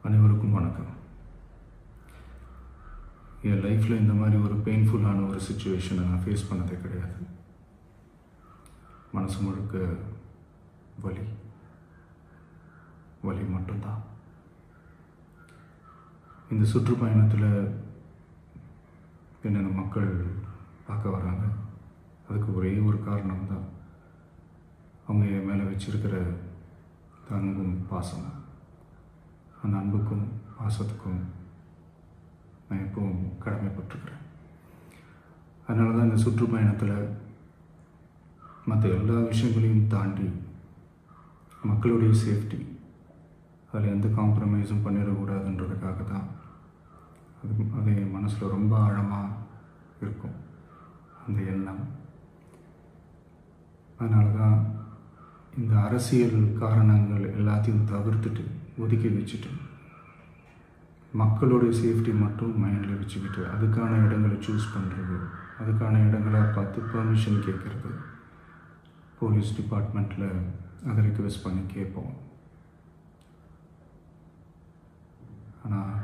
அனைவருக்கும் வணக்கம். என் லைஃப்பில் இந்த மாதிரி ஒரு பெயின்ஃபுல்லான ஒரு சுச்சுவேஷனை நான் ஃபேஸ் பண்ணதே கிடையாது. மனசு முழுக்க வலி மட்டும்தான். இந்த சுற்றுப்பயணத்தில் என்னென்ன மக்கள் பார்க்க வராங்க, அதுக்கு ஒரே ஒரு காரணம் தான், அவங்க என் மேலே வச்சிருக்கிற அன்பும் பாசம். அந்த அன்புக்கும் பாசத்துக்கும் நான் எப்பவும் கடமைப்பட்டிருக்கிறேன். அதனால தான் இந்த சுற்றுப்பயணத்தில் மற்ற எல்லா விஷயங்களையும் தாண்டி மக்களுடைய சேஃப்டி, அதில் எந்த காம்ப்ரமைஸும் பண்ணிடக்கூடாதுன்றதுக்காக தான் அது என் மனசில் ரொம்ப ஆழமாக இருக்கும் அந்த எண்ணம். அதனால தான் இந்த அரசியல் காரணங்கள் எல்லாத்தையும் தவிர்த்துட்டு ஒதுக்கி வச்சுட்டு மக்களுடைய சேஃப்டி மட்டும் மைண்டில் வச்சுக்கிட்டு அதுக்கான இடங்களை சூஸ் பண்ணுறது, அதுக்கான இடங்களை பார்த்து பெர்மிஷன் கேட்குறது, போலீஸ் டிபார்ட்மெண்ட்டில் அதை ரிக்வெஸ்ட் பண்ணி கேட்போம். ஆனால்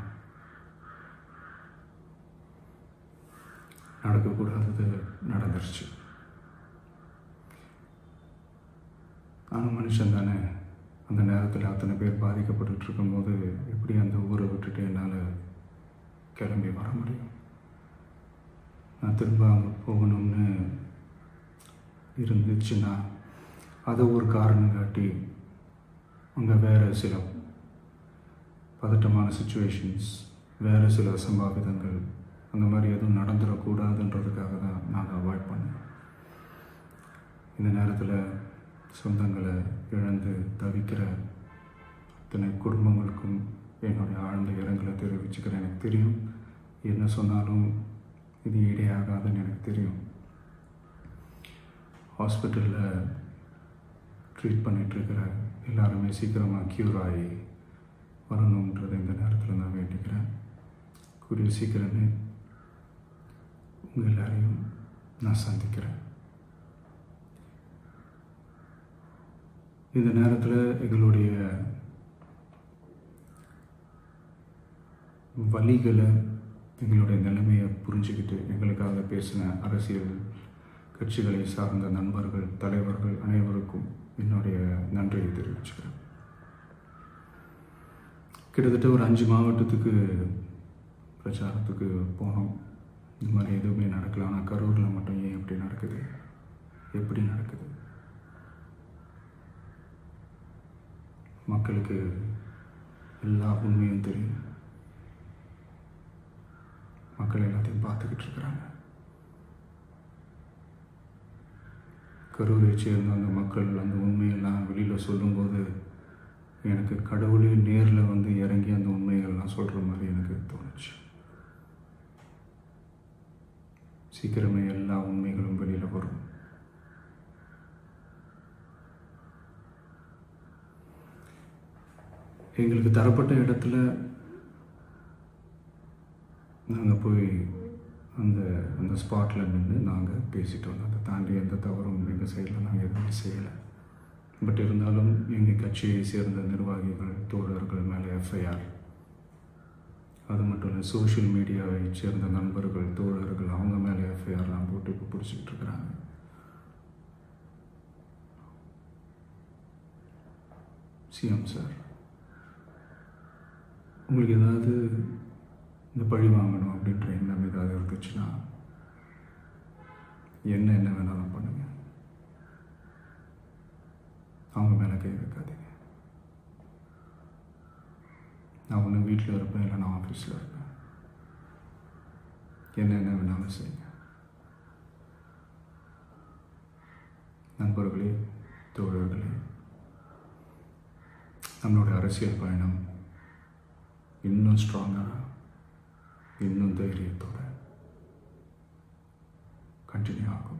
நடக்கக்கூடாதது நடந்துருச்சு. நானும் மனுஷன் தானே. அந்த நேரத்தில் அத்தனை பேர் பாதிக்கப்பட்டு இருக்கும்போது எப்படி அந்த ஊரை விட்டுட்டு என்னால் கிளம்பி வர முடியும்? நான் திரும்ப அங்கே போகணும்னு இருந்துச்சுன்னா அதை ஒரு காரணம் காட்டி அங்கே வேறு சில பதட்டமான சுச்சுவேஷன்ஸ், வேறு சில அசம்பாவிதங்கள் அந்த மாதிரி எதுவும் நடந்துடக்கூடாதுன்றதுக்காக தான் நான் அவாய்ட் பண்ணேன். இந்த நேரத்தில் சொந்தங்களை இழந்து தவிக்கிற அத்தனை குடும்பங்களுக்கும் என்னுடைய ஆழ்ந்த இரங்கலை தெரிவிச்சுக்கிறேன். எனக்கு தெரியும், என்ன சொன்னாலும் இது ஈடேயாகாதுன்னு எனக்கு தெரியும். ஹாஸ்பிட்டலில் ட்ரீட் பண்ணிகிட்ருக்கிற எல்லாருமே சீக்கிரமாக க்யூர் ஆகி வரணுன்றதை இந்த நேரத்தில் நான் வேண்டிக்கிறேன். கூடிய சீக்கிரமே உங்கள் எல்லாரையும் நான் சந்திக்கிறேன். இந்த நேரத்தில் எங்களுடைய வலிகளை, எங்களுடைய நிலைமையை புரிஞ்சுக்கிட்டு எங்களுக்காக பேசின அரசியல் கட்சிகளை சார்ந்த நண்பர்கள், தலைவர்கள் அனைவருக்கும் என்னுடைய நன்றியை தெரிவிச்சுக்கிறேன். கிட்டத்தட்ட ஒரு 5 மாவட்டத்துக்கு பிரச்சாரத்துக்கு போனோம். இந்த மாதிரி எதுவுமே நடக்கல. ஆனால் கரூரில் மட்டும் ஏன் எப்படி நடக்குது, எப்படி நடக்குது? மக்களுக்கு எல்லா உண்மையும் தெரியும். மக்கள் எல்லாத்தையும் பார்த்துக்கிட்டு இருக்கிறாங்க. கரூரை சேர்ந்த அந்த மக்கள் அந்த உண்மையெல்லாம் வெளியில் சொல்லும்போது எனக்கு கடவுளே நேரில் வந்து இறங்கி அந்த உண்மைகள்லாம் சொல்கிற மாதிரி எனக்கு தோணுச்சு. சீக்கிரமே எல்லா உண்மைகளும் வெளியில் வரும். எங்களுக்கு தரப்பட்ட இடத்துல நாங்கள் போய் அந்த ஸ்பாட்டில் நின்று நாங்கள் பேசிட்டு வந்தோம். அதை தாண்டி எந்த தவறும் எங்கள் சைடில் நாங்கள் எதுவுமே செய்யலை. பட் இருந்தாலும் எங்கள் கட்சியை சேர்ந்த நிர்வாகிகள், தோழர்கள் மேலே எஃப்ஐஆர், அது மட்டும் இல்லை சோஷியல் மீடியாவை சேர்ந்த நண்பர்கள், தோழர்கள் அவங்க மேலே எஃப்ஐஆர்லாம் போட்டு இப்போ பிடிச்சிக்கிட்டு இருக்கிறாங்க. சிஎம் சார், உங்களுக்கு ஏதாவது இந்த பழி வாங்கணும் அப்படின்ற எண்ணம் ஏதாவது இருந்துச்சுன்னா என்ன வேணாலும் பண்ணுங்க. அவங்க மேலே கை வைக்காதீங்க. நான் ஒன்று வீட்டில் இருப்பேன், இல்லை நான் ஆஃபீஸில் இருப்பேன். என்ன வேணாலும் செய்யுங்க. நண்பர்களே, தோழர்களே, நம்மளுடைய அரசியல் பயணம் இன்னும் ஸ்ட்ராங்காக, இன்னும் தைரியத்தோட கண்டினியூ ஆகும்.